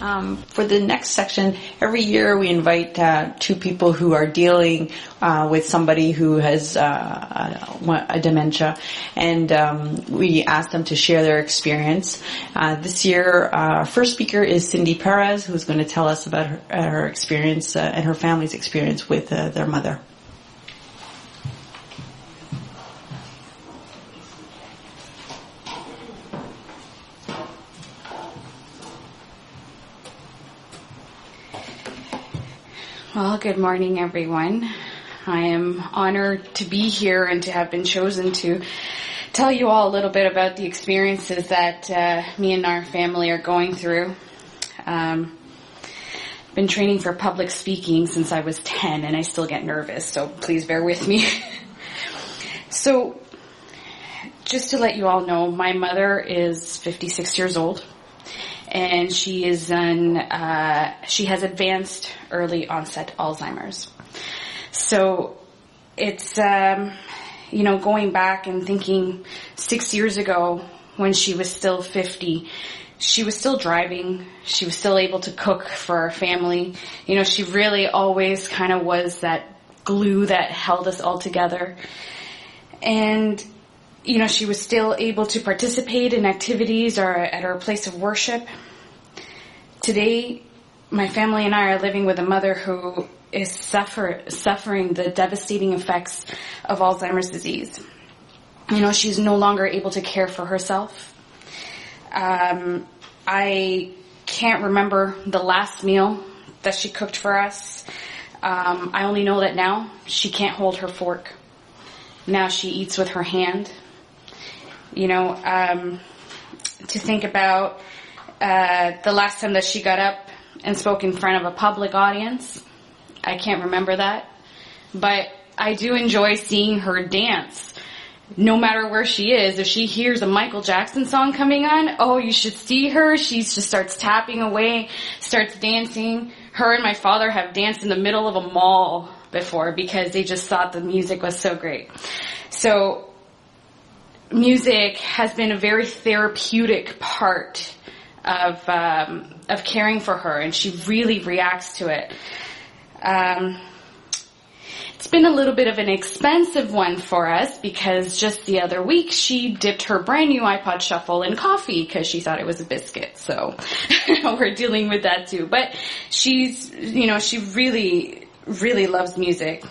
For the next section, every year we invite two people who are dealing with somebody who has a dementia, and we ask them to share their experience. This year, our first speaker is Cindy Perez, who's going to tell us about her experience and her family's experience with their mother. Well, good morning, everyone. I am honored to be here and to have been chosen to tell you all a little bit about the experiences that me and our family are going through. I've been training for public speaking since I was 10, and I still get nervous, so please bear with me. So, just to let you all know, my mother is 56 years old. And she has advanced early onset Alzheimer's. So it's, going back and thinking 6 years ago when she was still 50, she was still driving. She was still able to cook for our family. She really always kind of was that glue that held us all together. And she was still able to participate in activities or at our place of worship. Today, my family and I are living with a mother who is suffering the devastating effects of Alzheimer's disease. She's no longer able to care for herself. I can't remember the last meal that she cooked for us. I only know that now she can't hold her fork. Now she eats with her hand. To think about the last time that she got up and spoke in front of a public audience, I can't remember that. But I do enjoy seeing her dance. No matter where she is, if she hears a Michael Jackson song coming on, oh, you should see her. She just starts tapping away, starts dancing. Her and my father have danced in the middle of a mall before because they just thought the music was so great. So music has been a very therapeutic part of caring for her, and she really reacts to it. It's been a little bit of an expensive one for us because just the other week she dipped her brand new iPod Shuffle in coffee because she thought it was a biscuit. So we're dealing with that too. But she really, really loves music.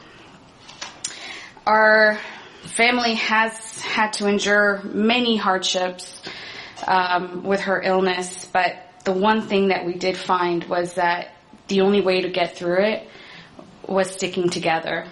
Our family has had to endure many hardships with her illness, but the one thing that we did find was that the only way to get through it was sticking together.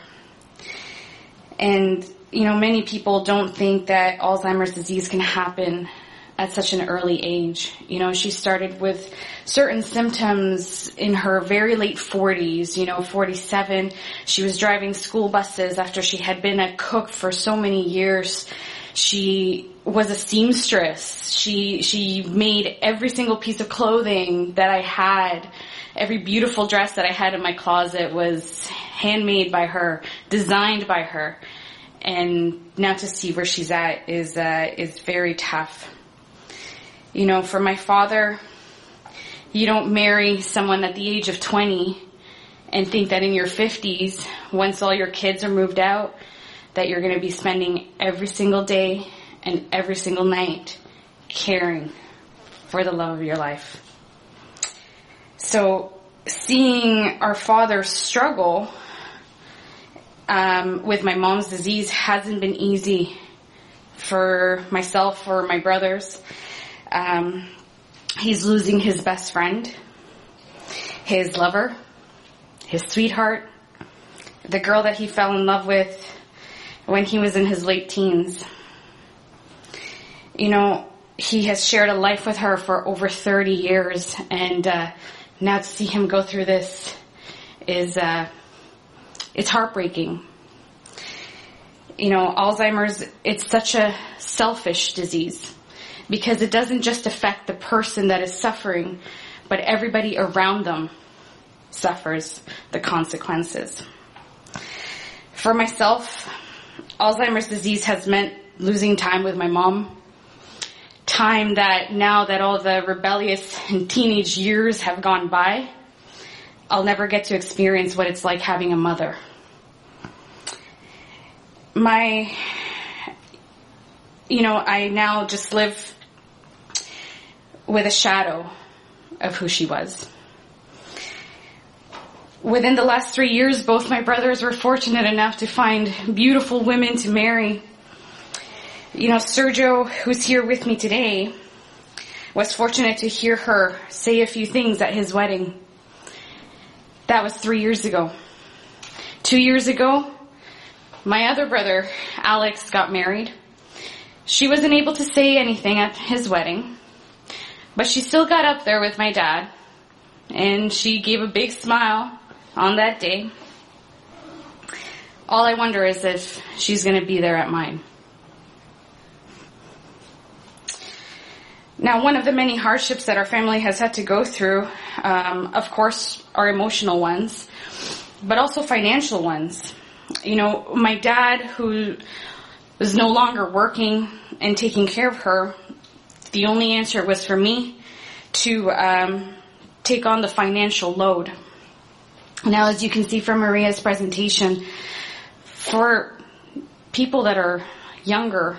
And, many people don't think that Alzheimer's disease can happen at such an early age. She started with certain symptoms in her very late 40s, 47. She was driving school buses after she had been a cook for so many years. She was a seamstress. She made every single piece of clothing that I had. Every beautiful dress that I had in my closet was handmade by her, designed by her. And now to see where she's at is very tough. For my father, you don't marry someone at the age of 20 and think that in your 50s, once all your kids are moved out, that you're going to be spending every single day and every single night caring for the love of your life. So seeing our father struggle with my mom's disease hasn't been easy for myself or my brothers. He's losing his best friend, his lover, his sweetheart, the girl that he fell in love with when he was in his late teens. He has shared a life with her for over 30 years, and now to see him go through this is, it's heartbreaking. Alzheimer's, it's such a selfish disease because it doesn't just affect the person that is suffering, but everybody around them suffers the consequences. For myself, Alzheimer's disease has meant losing time with my mom, time that now that all the rebellious and teenage years have gone by, I'll never get to experience what it's like having a mother. I now just live with a shadow of who she was. Within the last 3 years, both my brothers were fortunate enough to find beautiful women to marry. Sergio, who's here with me today, was fortunate to hear her say a few things at his wedding. That was 3 years ago. 2 years ago, my other brother, Alex, got married. She wasn't able to say anything at his wedding, but she still got up there with my dad, and she gave a big smile on that day. All I wonder is if she's going to be there at mine. Now, one of the many hardships that our family has had to go through, of course, are emotional ones, but also financial ones. My dad, who was no longer working and taking care of her, the only answer was for me to take on the financial load. Now, as you can see from Maria's presentation, for people that are younger,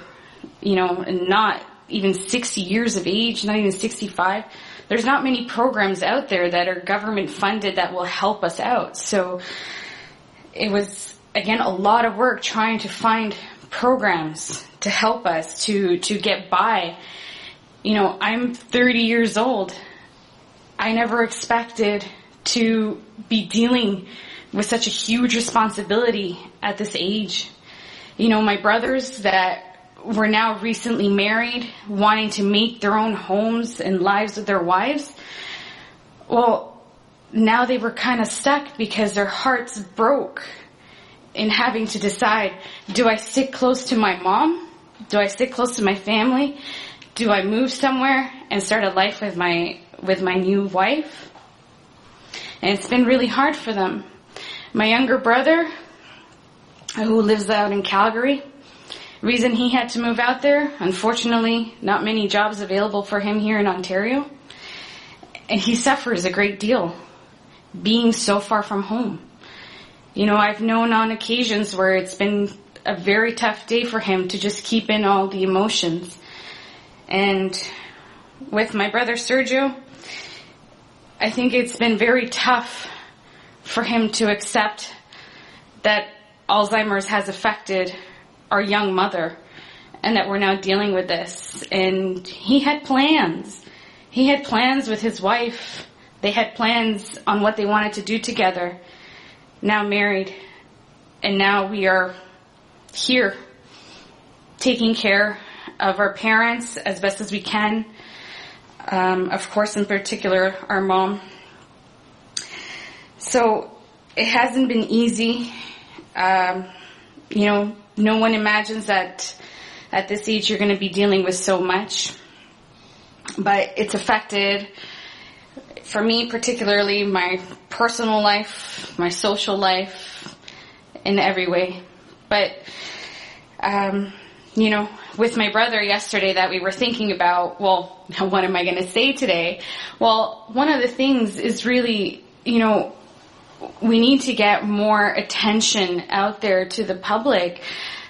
and not even 60 years of age, not even 65, there's not many programs out there that are government funded that will help us out. So it was, again, a lot of work trying to find programs to help us to get by. I'm 30 years old. I never expected to be dealing with such a huge responsibility at this age. My brothers that were now recently married, wanting to make their own homes and lives with their wives, well, now they were kind of stuck because their hearts broke in having to decide, do I stick close to my mom? Do I stick close to my family? Do I move somewhere and start a life with my new wife? And it's been really hard for them. My younger brother, who lives out in Calgary, reason he had to move out there, unfortunately, not many jobs available for him here in Ontario. And he suffers a great deal being so far from home. I've known on occasions where it's been a very tough day for him to just keep in all the emotions. And with my brother Sergio, I think it's been very tough for him to accept that Alzheimer's has affected our young mother and that we're now dealing with this. And he had plans. He had plans with his wife. They had plans on what they wanted to do together. Now married. And now we are here taking care of our parents as best as we can. Of course, in particular, our mom. So it hasn't been easy. No one imagines that at this age you're going to be dealing with so much. But it's affected, for me particularly, my personal life, my social life, in every way. But, with my brother yesterday that we were thinking about, well, what am I going to say today? Well, one of the things is really, we need to get more attention out there to the public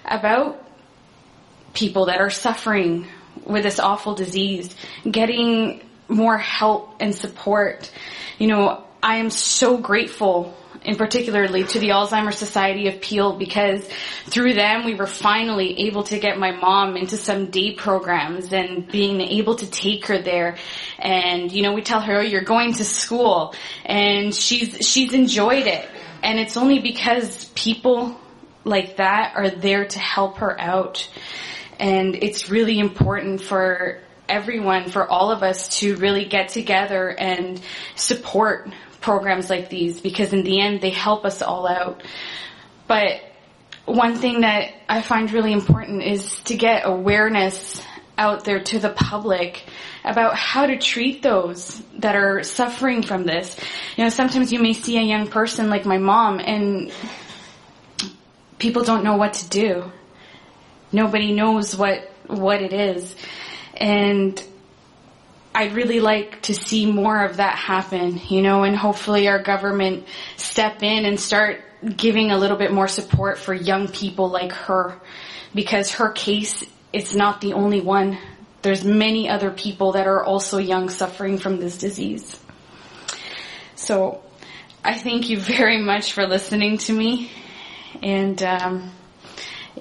about people that are suffering with this awful disease, getting more help and support. I am so grateful, in particularly to the Alzheimer's Society of Peel, because through them we were finally able to get my mom into some day programs and being able to take her there. And we tell her, oh, you're going to school, and she's enjoyed it. And it's only because people like that are there to help her out. And it's really important for everyone, for all of us, to really get together and support programs like these, because in the end they help us all out. But one thing that I find really important is to get awareness out there to the public about how to treat those that are suffering from this. Sometimes you may see a young person like my mom and people don't know what to do. Nobody knows what it is. And I'd really like to see more of that happen, and hopefully our government step in and start giving a little bit more support for young people like her, because her case, it's not the only one. There's many other people that are also young suffering from this disease. So I thank you very much for listening to me, and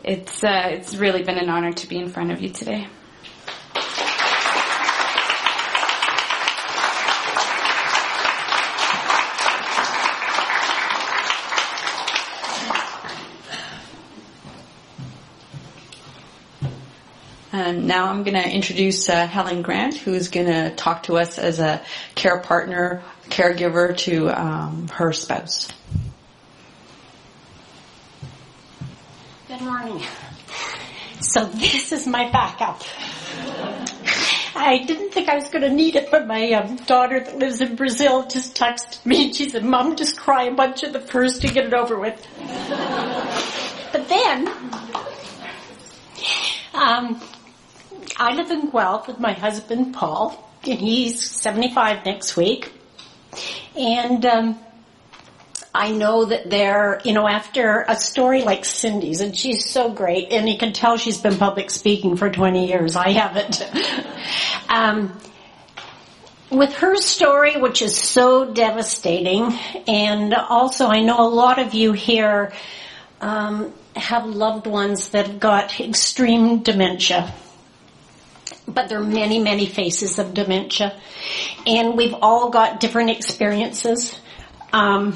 it's really been an honor to be in front of you today. And now I'm going to introduce Helen Grant, who is going to talk to us as a care partner, caregiver to her spouse. Good morning. So this is my backup. I didn't think I was going to need it, but my daughter that lives in Brazil just texted me and she said, "Mom, just cry a bunch of the first to get it over with." But then, I live in Guelph with my husband, Paul, and he's 75 next week. And I know that they're, after a story like Cindy's, and she's so great, and you can tell she's been public speaking for 20 years. I haven't. With her story, which is so devastating, and also I know a lot of you here have loved ones that have got extreme dementia. But there are many, many faces of dementia. And we've all got different experiences. Not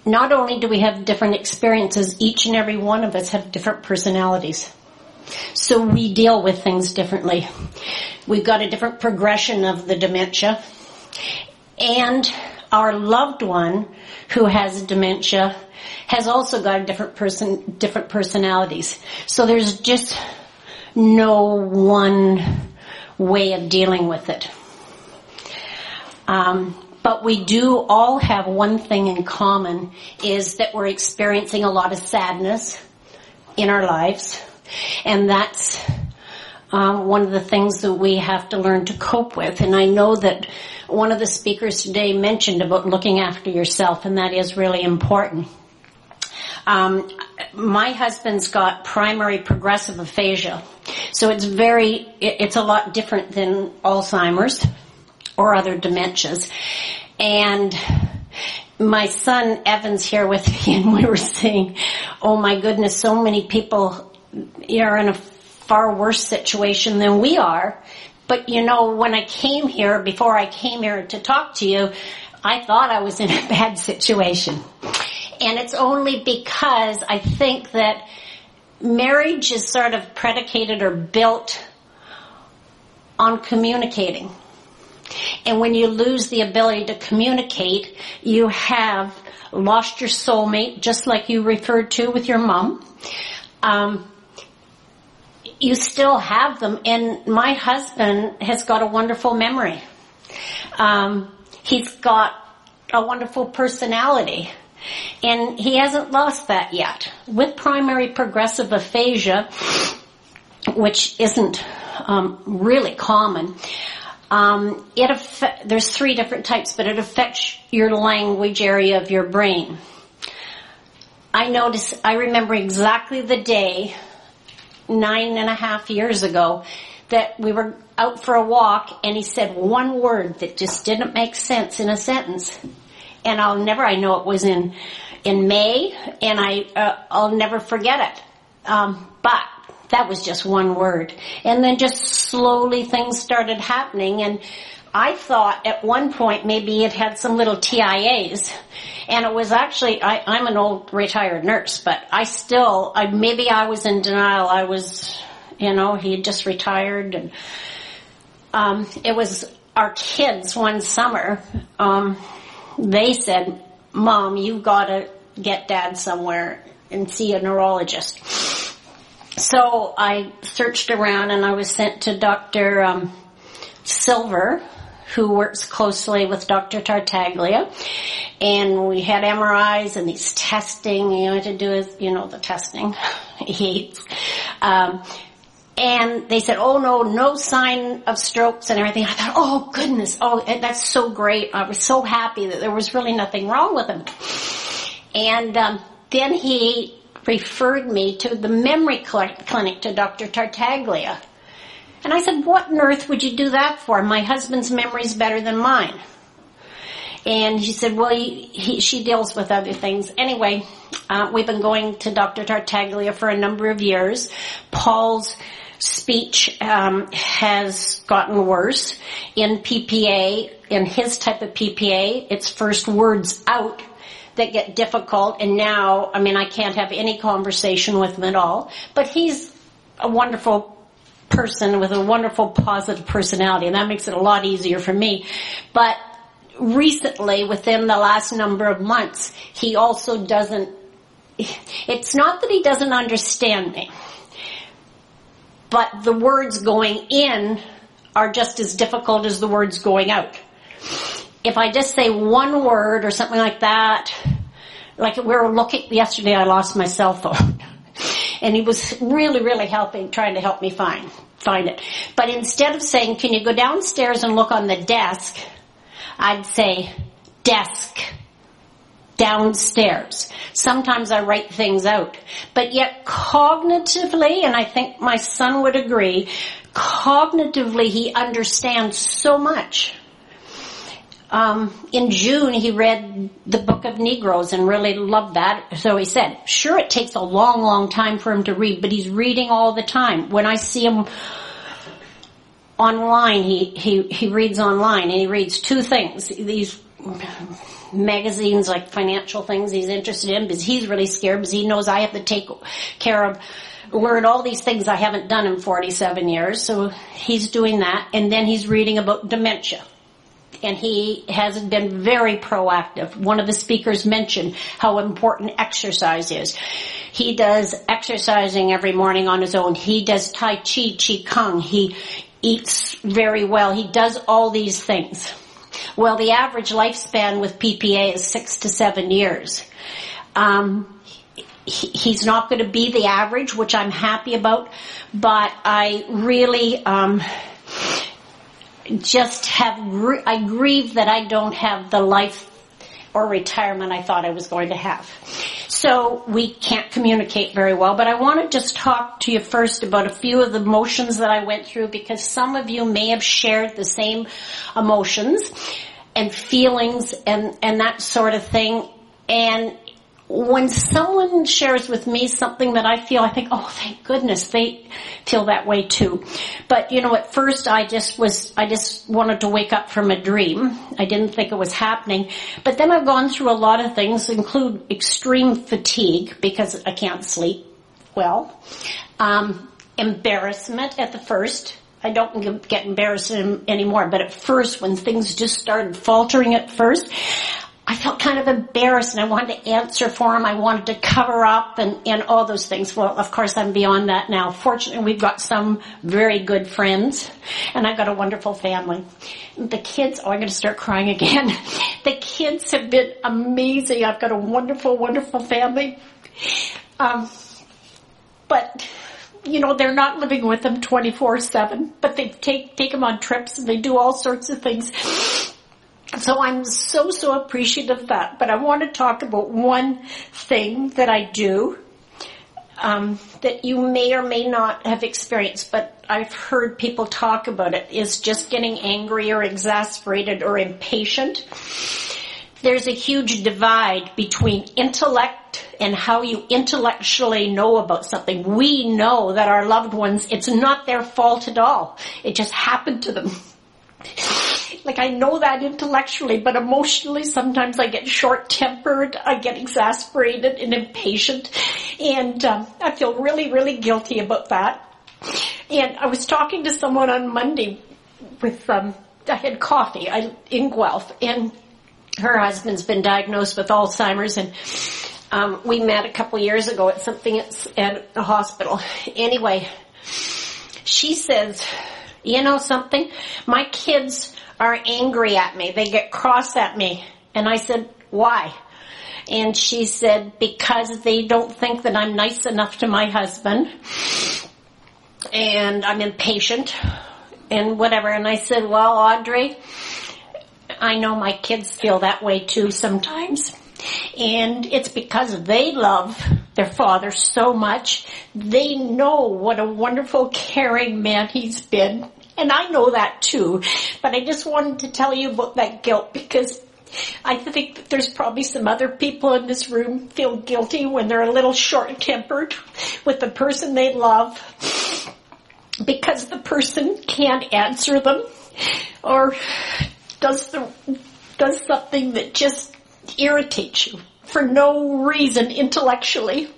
only do we have different experiences, each and every one of us have different personalities. So we deal with things differently. We've got a different progression of the dementia. And our loved one who has dementia has also got a different personalities. So there's just no one way of dealing with it. But we do all have one thing in common, is that we're experiencing a lot of sadness in our lives. And that's one of the things that we have to learn to cope with. And I know that one of the speakers today mentioned about looking after yourself, and that is really important. My husband's got primary progressive aphasia, so it's a lot different than Alzheimer's or other dementias. And my son Evan's here with me, and we were saying, oh my goodness, so many people are in a far worse situation than we are. But when I came here, before I came here to talk to you, I thought I was in a bad situation. And it's only because I think that marriage is sort of predicated or built on communicating. And when you lose the ability to communicate, you have lost your soulmate, just like you referred to with your mom. You still have them. And my husband has got a wonderful memory. He's got a wonderful personality. And he hasn't lost that yet. With primary progressive aphasia, which isn't really common, there's 3 different types, but it affects your language area of your brain. I remember exactly the day, 9.5 years ago, that we were out for a walk, and he said one word that just didn't make sense in a sentence. And I know it was in May, and I'll never forget it. But that was just one word. And then just slowly things started happening, and I thought at one point maybe it had some little TIAs. And it was actually, I'm an old retired nurse, but maybe I was in denial. I was, he had just retired, and it was our kids one summer. They said, "Mom, you've got to get Dad somewhere and see a neurologist." So I searched around, and I was sent to Dr. Silver, who works closely with Dr. Tartaglia. And we had MRIs and these testing, to do the testing he hates. And they said, oh no sign of strokes and everything. I thought, oh goodness, that's so great. I was so happy that there was really nothing wrong with him. And then he referred me to the memory clinic to Dr. Tartaglia. And I said, what on earth would you do that for? My husband's memory's better than mine. And she said, well, she deals with other things. Anyway, we've been going to Dr. Tartaglia for a number of years. Paul's speech has gotten worse. In PPA, in his type of PPA, it's first words out that get difficult. And now, I can't have any conversation with him at all. But he's a wonderful person with a wonderful positive personality, and that makes it a lot easier for me. But recently, within the last number of months, he also doesn't, it's not that he doesn't understand me, but the words going in are just as difficult as the words going out. If I just say one word or something like that, like we were looking, yesterday I lost my cell phone. And he was really, really trying to help me find it. But instead of saying, can you go downstairs and look on the desk, I'd say, desk, downstairs. Sometimes I write things out. But yet cognitively, and I think my son would agree, cognitively he understands so much. In June, he read the Book of Negroes and really loved that. So he said, sure, it takes a long, long time for him to read, but he's reading all the time. When I see him online, he reads online, and he reads two things. These magazines, like financial things he's interested in, because he's really scared, because he knows I have to take care of, learn all these things I haven't done in 47 years. So he's doing that, and then he's reading about dementia. And he has been very proactive. One of the speakers mentioned how important exercise is. He does exercising every morning on his own. He does Tai Chi, Qi Kong. He eats very well. He does all these things. Well, the average lifespan with PPA is 6 to 7 years. He's not going to be the average, which I'm happy about, but I really I grieve that I don't have the life or retirement I thought I was going to have. So we can't communicate very well, but I want to just talk to you first about a few of the emotions that I went through, because some of you may have shared the same emotions and feelings and that sort of thing. And when someone shares with me something that I feel, I think, oh, thank goodness they feel that way too. But, at first I just wanted to wake up from a dream. I didn't think it was happening. But then I've gone through a lot of things, include extreme fatigue because I can't sleep well. Embarrassment at the first. I don't get embarrassed anymore, but at first when things just started faltering at first, I felt kind of embarrassed, and I wanted to answer for him. I wanted to cover up and all those things. Well, of course, I'm beyond that now. Fortunately, we've got some very good friends, and I've got a wonderful family. The kids, I'm going to start crying again. The kids have been amazing. I've got a wonderful, wonderful family. But they're not living with them 24/7, but they take them on trips, and they do all sorts of things. So I'm so appreciative of that. But I want to talk about one thing that I do that you may or may not have experienced, but I've heard people talk about it, is just getting angry or exasperated or impatient. There's a huge divide between intellect and how you intellectually know about something. We know that our loved ones, it's not their fault at all. It just happened to them. Like, I know that intellectually, but emotionally sometimes I get short-tempered, I get exasperated and impatient, and I feel really, really guilty about that. And I was talking to someone on Monday with, I had coffee in Guelph, and her husband's been diagnosed with Alzheimer's, and we met a couple years ago at a hospital. Anyway, she says, you know something? My kids are angry at me. They get cross at me. And I said, why? And she said, because they don't think that I'm nice enough to my husband. and I'm impatient and whatever. And I said, well, Audrey, I know my kids feel that way too sometimes. And it's because they love their father so much. They know what a wonderful, caring man he's been. And I know that too. But I just wanted to tell you about that guilt, because I think that there's probably some other people in this room feel guilty when they're a little short-tempered with the person they love, because the person can't answer them or does something that just irritates you for no reason intellectually.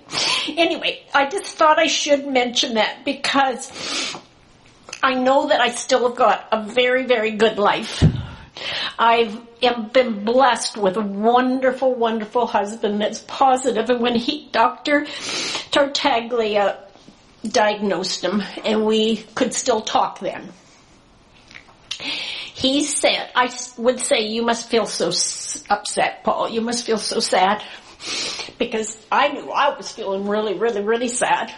Anyway, I just thought I should mention that, because I know that I still have got a very, very good life. I've been blessed with a wonderful, wonderful husband that's positive. And when Dr. Tartaglia diagnosed him, and we could still talk then, he said, I would say, you must feel so upset, Paul. You must feel so sad. Because I knew I was feeling really, really, really sad.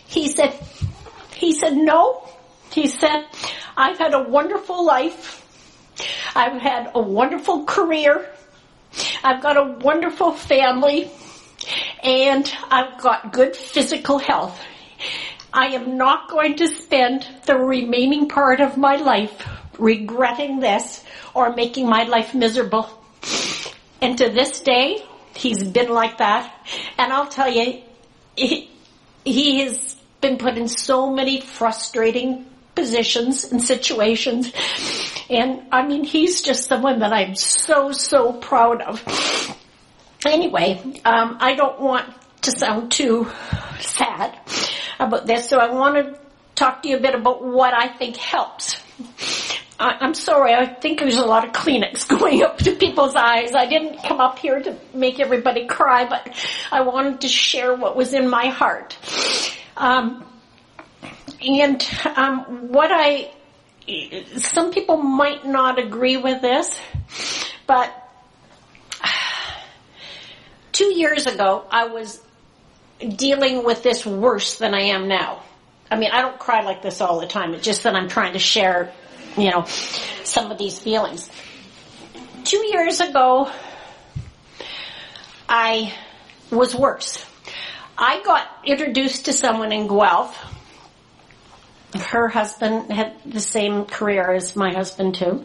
He said, no. He said, I've had a wonderful life. I've had a wonderful career. I've got a wonderful family. And I've got good physical health. I am not going to spend the remaining part of my life regretting this or making my life miserable. And to this day, he's been like that. And I'll tell you, he has been put in so many frustrating positions and situations. And I mean, he's just someone that I'm so, so proud of. Anyway, I don't want to sound too sad about this, so I want to talk to you a bit about what I think helps. I'm sorry, I think there's a lot of Kleenex going up to people's eyes. I didn't come up here to make everybody cry, but I wanted to share what was in my heart. Some people might not agree with this, but 2 years ago, I was dealing with this worse than I am now. I mean, I don't cry like this all the time. It's just that I'm trying to share, some of these feelings. 2 years ago, I was worse. I got introduced to someone in Guelph. Her husband had the same career as my husband too.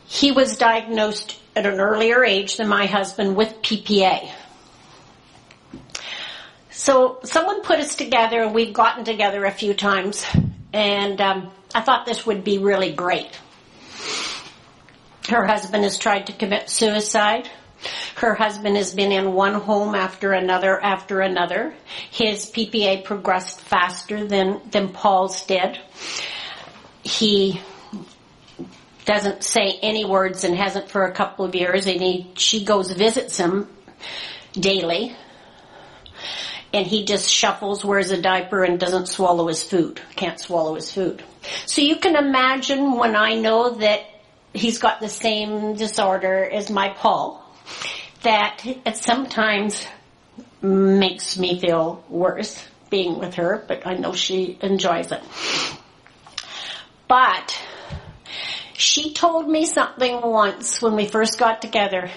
He was diagnosed at an earlier age than my husband with PPA. So someone put us together, and we've gotten together a few times, and I thought this would be really great. Her husband has tried to commit suicide. Her husband has been in one home after another after another. His PPA progressed faster than Paul's did. He doesn't say any words and hasn't for a couple of years, and she goes visits him daily, and he just shuffles, wears a diaper, and doesn't swallow his food, can't swallow his food. So you can imagine, when I know that he's got the same disorder as my Paul, that it sometimes makes me feel worse being with her, but I know she enjoys it. But she told me something once when we first got together,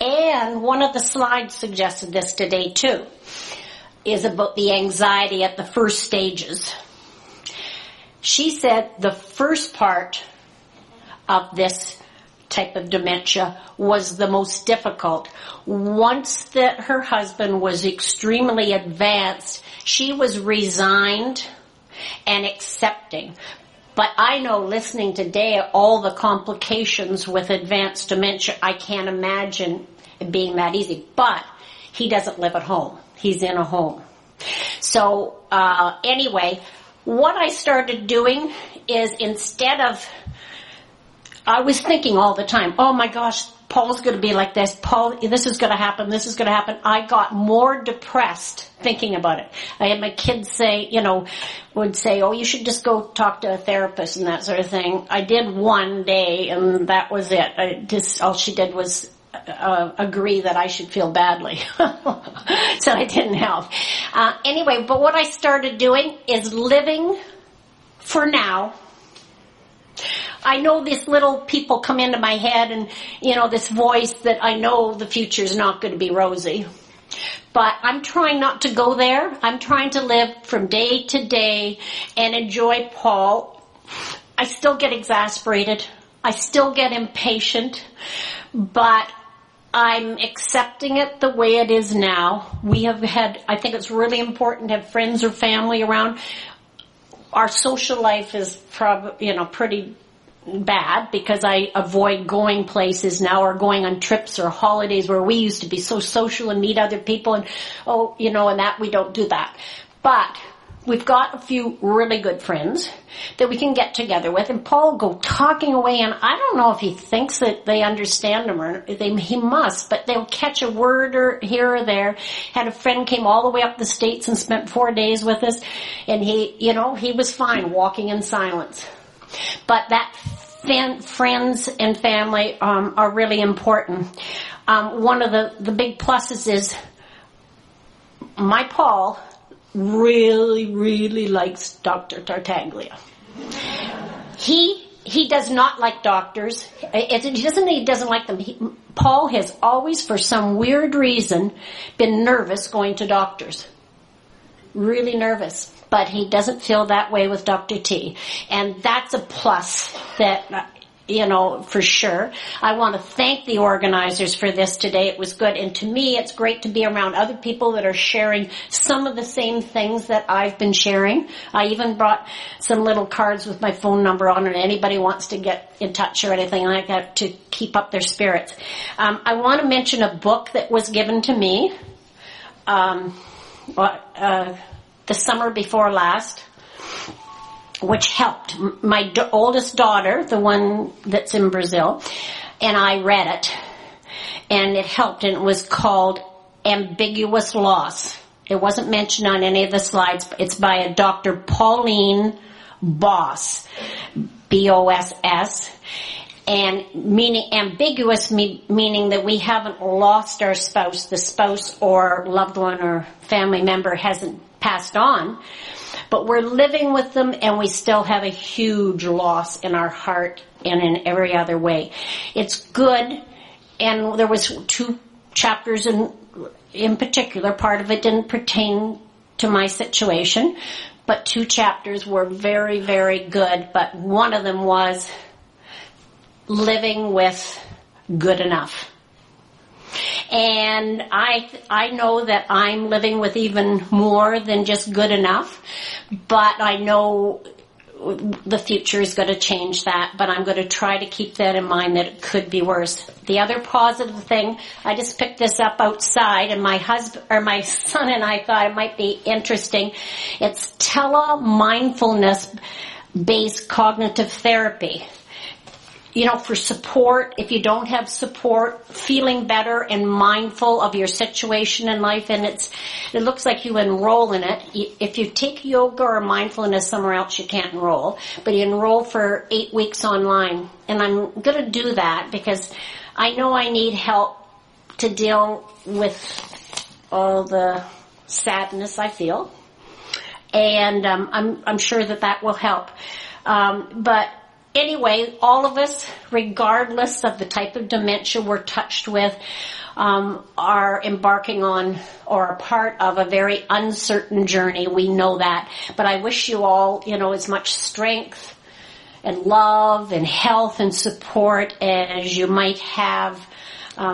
and one of the slides suggested this today too, is about the anxiety at the first stages. She said the first part of this type of dementia was the most difficult. Once that her husband was extremely advanced, she was resigned and accepting. But I know, listening today, all the complications with advanced dementia, I can't imagine it being that easy. But he doesn't live at home. He's in a home. So anyway, what I started doing is, instead of, I was thinking all the time, oh my gosh, Paul's going to be like this. Paul, this is going to happen. This is going to happen. I got more depressed thinking about it. I had my kids say, would say, oh, you should just go talk to a therapist and that sort of thing. I did one day, and that was it. All she did was agree that I should feel badly. So it didn't help. Anyway, but what I started doing is living for now. I know these little people come into my head and, this voice that I know the future's not going to be rosy. But I'm trying not to go there. I'm trying to live from day to day and enjoy Paul. I still get exasperated. I still get impatient. But I'm accepting it the way it is now. I think it's really important to have friends or family around. Our social life is probably, pretty bad because I avoid going places now or going on trips or holidays where we used to be so social and meet other people and, and that we don't do that. But we've got a few really good friends that we can get together with, and Paul will go talking away, and I don't know if he thinks that they understand him or he must, but they'll catch a word or here or there. Had a friend came all the way up the States and spent 4 days with us, and he was fine walking in silence. But that friends and family are really important. One of the big pluses is my Paul really, really likes Dr. Tartaglia. He does not like doctors. He doesn't like them. Paul has always, for some weird reason, been nervous going to doctors. Really nervous. But he doesn't feel that way with Dr. T. And that's a plus that, for sure. I want to thank the organizers for this today. It was good. And to me, it's great to be around other people that are sharing some of the same things that I've been sharing. I even brought some little cards with my phone number on it. Anybody wants to get in touch or anything like that to keep up their spirits. I want to mention a book that was given to me the summer before last, which helped. My oldest daughter, the one that's in Brazil, and I read it, and it helped, and it was called Ambiguous Loss. It wasn't mentioned on any of the slides. It's by a Dr. Pauline Boss, B-O-S-S, and meaning ambiguous, meaning that we haven't lost our spouse, the spouse or loved one or family member hasn't passed on, but we're living with them and we still have a huge loss in our heart and in every other way. It's good, and there was 2 chapters in particular. Part of it didn't pertain to my situation, but 2 chapters were very, very good, but one of them was living with good enough. And I know that I'm living with even more than just good enough, but I know the future is going to change that, but I'm going to try to keep that in mind that it could be worse. The other positive thing, I just picked this up outside, and my son and I thought it might be interesting. It's tele-mindfulness-based cognitive therapy. For support, if you don't have support, feeling better and mindful of your situation in life, and it looks like you enroll in it. If you take yoga or mindfulness somewhere else, you can't enroll, but you enroll for 8 weeks online. And I'm going to do that because I know I need help to deal with all the sadness I feel, and I'm sure that will help. But anyway, all of us, regardless of the type of dementia we're touched with, are embarking on or are part of a very uncertain journey. We know that. But I wish you all, as much strength and love and health and support as you might have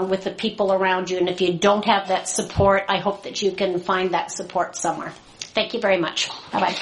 with the people around you. And if you don't have that support, I hope that you can find that support somewhere. Thank you very much. Bye-bye.